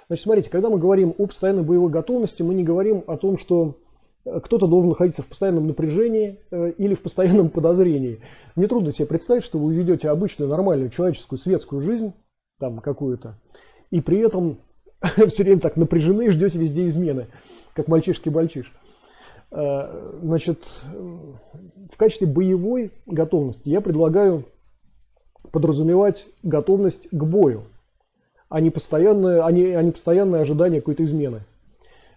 Значит, смотрите, когда мы говорим о постоянной боевой готовности, мы не говорим о том, что кто-то должен находиться в постоянном напряжении или в постоянном подозрении. Мне трудно себе представить, что вы ведете обычную, нормальную, человеческую, светскую жизнь, там какую-то, и при этом все время так напряжены и ждете везде измены, как мальчишки-бальчиш. Значит, в качестве боевой готовности я предлагаю подразумевать готовность к бою, а не постоянное ожидание какой-то измены.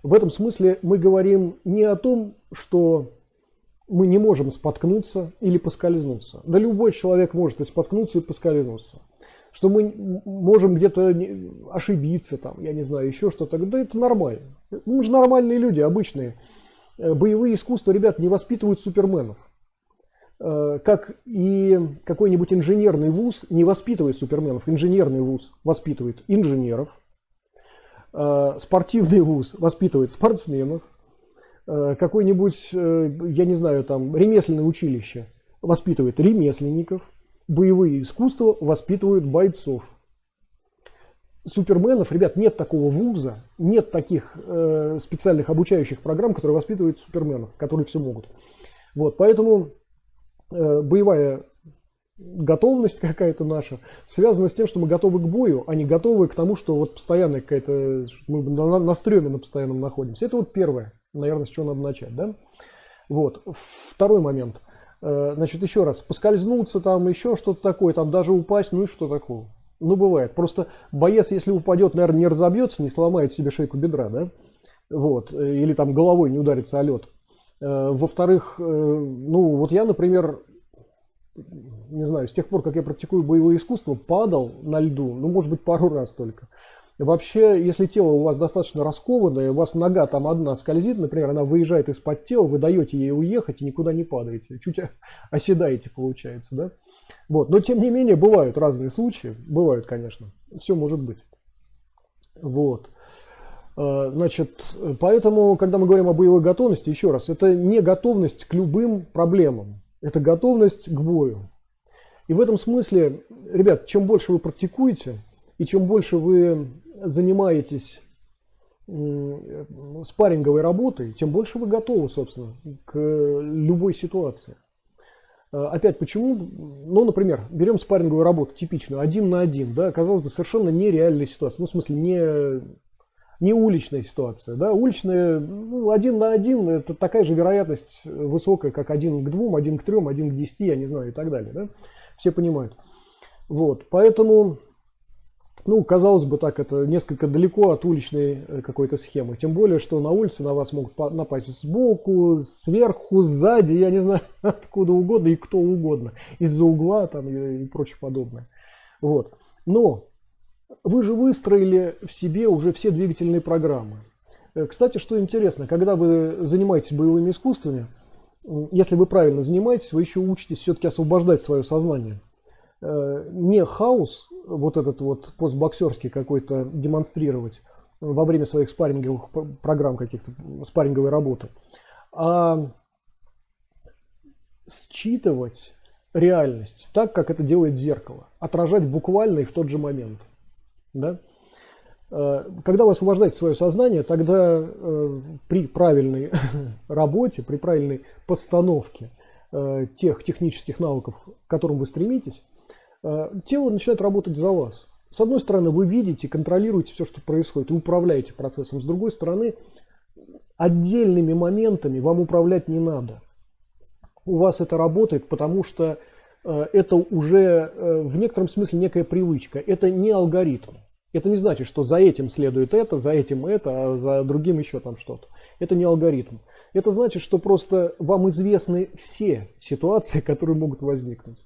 В этом смысле мы говорим не о том, что мы не можем споткнуться или поскользнуться. Да любой человек может и споткнуться, и поскользнуться. Что мы можем где-то ошибиться, там, я не знаю, еще что-то. Да это нормально. Мы же нормальные люди, обычные. Боевые искусства, ребят, не воспитывают суперменов. Как и какой-нибудь инженерный вуз не воспитывает суперменов. Инженерный вуз воспитывает инженеров. Спортивный вуз воспитывает спортсменов. Какой-нибудь, я не знаю, там, ремесленное училище воспитывает ремесленников. Боевые искусства воспитывают бойцов. Суперменов, ребят, нет такого вуза, нет таких специальных обучающих программ, которые воспитывают суперменов, которые все могут. Вот, поэтому боевая готовность какая-то наша связана с тем, что мы готовы к бою, а не готовы к тому, что вот постоянно какая-то, мы на стреме на постоянном находимся. Это вот первое, наверное, с чего надо начать, да? Вот. Второй момент. Значит, еще раз, поскользнуться там, еще что-то такое, там даже упасть, ну и что такого? Ну, бывает. Просто боец, если упадет, наверное, не разобьется, не сломает себе шейку бедра, да? Вот. Или там головой не ударится о лед. Во-вторых, ну, вот я, например, не знаю, с тех пор, как я практикую боевое искусство, падал на льду, ну, может быть, пару раз только. Вообще, если тело у вас достаточно раскованное, у вас нога там одна скользит, например, она выезжает из-под тела, вы даете ей уехать и никуда не падаете. Чуть оседаете, получается, да? Вот. Но, тем не менее, бывают разные случаи. Бывают, конечно. Все может быть. Вот. Значит, поэтому, когда мы говорим о боевой готовности, еще раз, это не готовность к любым проблемам. Это готовность к бою. И в этом смысле, ребят, чем больше вы практикуете, и чем больше вы занимаетесь спарринговой работой, тем больше вы готовы, собственно, к любой ситуации. Опять почему? Ну, например, берем спарринговую работу типичную, 1 на 1, да, казалось бы, совершенно нереальная ситуация. Ну, в смысле, не уличная ситуация. Да? Уличная, ну, 1 на 1 это такая же вероятность высокая, как 1 к 2, 1 к 3, 1 к 10, я не знаю, и так далее. Да? Все понимают. Вот, поэтому... Ну, казалось бы, так это несколько далеко от уличной какой-то схемы. Тем более, что на улице на вас могут напасть сбоку, сверху, сзади, я не знаю, откуда угодно и кто угодно. Из-за угла там и прочее подобное. Вот. Но вы же выстроили в себе уже все двигательные программы. Кстати, что интересно, когда вы занимаетесь боевыми искусствами, если вы правильно занимаетесь, вы еще учитесь все-таки освобождать свое сознание. Не хаос, вот этот вот постбоксерский какой-то демонстрировать во время своих спарринговых программ, каких-то спарринговой работы, а считывать реальность так, как это делает зеркало, отражать буквально и в тот же момент. Да? Когда вы освобождаете свое сознание, тогда при правильной работе, при правильной постановке тех технических навыков, к которым вы стремитесь, тело начинает работать за вас. С одной стороны, вы видите, контролируете все, что происходит, и управляете процессом. С другой стороны, отдельными моментами вам управлять не надо. У вас это работает, потому что это уже в некотором смысле некая привычка. Это не алгоритм. Это не значит, что за этим следует это, за этим это, а за другим еще там что-то. Это не алгоритм. Это значит, что просто вам известны все ситуации, которые могут возникнуть.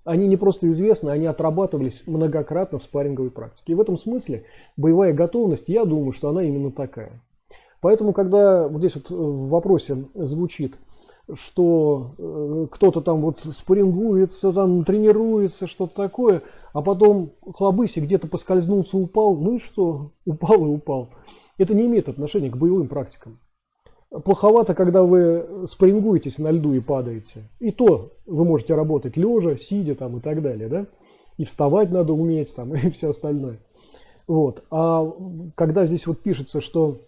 Они не просто известны, они отрабатывались многократно в спарринговой практике. И в этом смысле боевая готовность, я думаю, что она именно такая. Поэтому, когда вот здесь вот в вопросе звучит, что кто-то там вот спаррингуется, там тренируется, что-то такое, а потом хлобысь и где-то поскользнулся, упал, ну и что? Упал и упал. Это не имеет отношения к боевым практикам. Плоховато, когда вы спаррингуетесь на льду и падаете. И то вы можете работать лежа, сидя там и так далее. Да? И вставать надо уметь там, и все остальное. Вот. А когда здесь вот пишется, что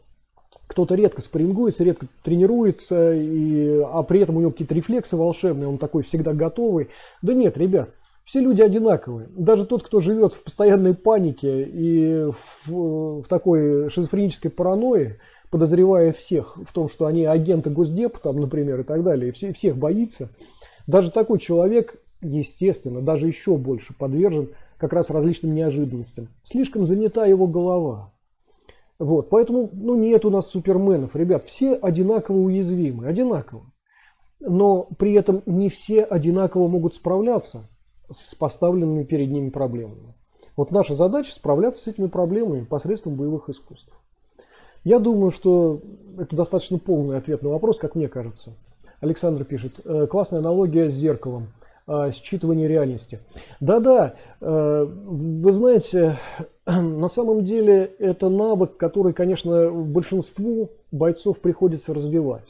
кто-то редко спаррингуется, редко тренируется, а при этом у него какие-то рефлексы волшебные, он такой всегда готовый. Да нет, ребят, все люди одинаковые. Даже тот, кто живет в постоянной панике и в такой шизофренической паранойи, подозревая всех в том, что они агенты Госдепа, там, например, и так далее, и всех боится, даже такой человек, естественно, даже еще больше подвержен как раз различным неожиданностям. Слишком занята его голова. Вот, поэтому, нет у нас суперменов, ребят, все одинаково уязвимы, одинаково. Но при этом не все одинаково могут справляться с поставленными перед ними проблемами. Вот наша задача справляться с этими проблемами посредством боевых искусств. Я думаю, что это достаточно полный ответ на вопрос, как мне кажется. Александр пишет, классная аналогия с зеркалом. Считывание реальности. Да-да, вы знаете, на самом деле это навык, который, конечно, большинству бойцов приходится развивать.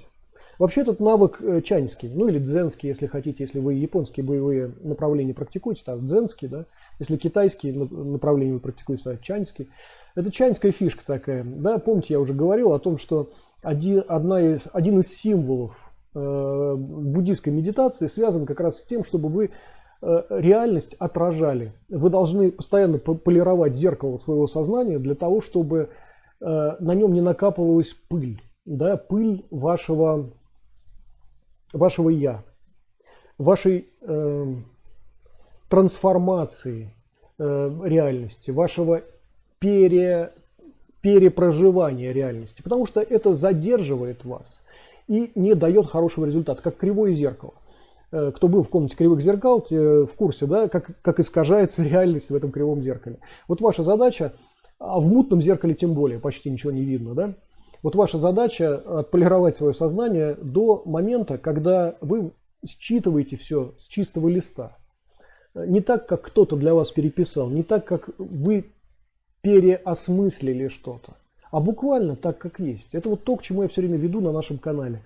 Вообще этот навык чаньский, или дзенский, если хотите, если вы японские боевые направления практикуете, то дзенский, да, если китайские направления вы практикуете, то чаньский. Это чаньская фишка такая, да, помните, я уже говорил о том, что один из символов буддийской медитации связан как раз с тем, чтобы вы реальность отражали. Вы должны постоянно полировать зеркало своего сознания для того, чтобы на нем не накапывалась пыль, да, пыль вашего я, вашей трансформации реальности, вашего перепроживания реальности, потому что это задерживает вас и не дает хорошего результата, как кривое зеркало. Кто был в комнате кривых зеркал, в курсе, да, как искажается реальность в этом кривом зеркале. Вот ваша задача, а в мутном зеркале тем более, почти ничего не видно, да? Вот ваша задача отполировать свое сознание до момента, когда вы считываете все с чистого листа. Не так, как кто-то для вас переписал, не так, как вы переосмыслили что-то, а буквально так, как есть. Это вот то, к чему я все время веду на нашем канале.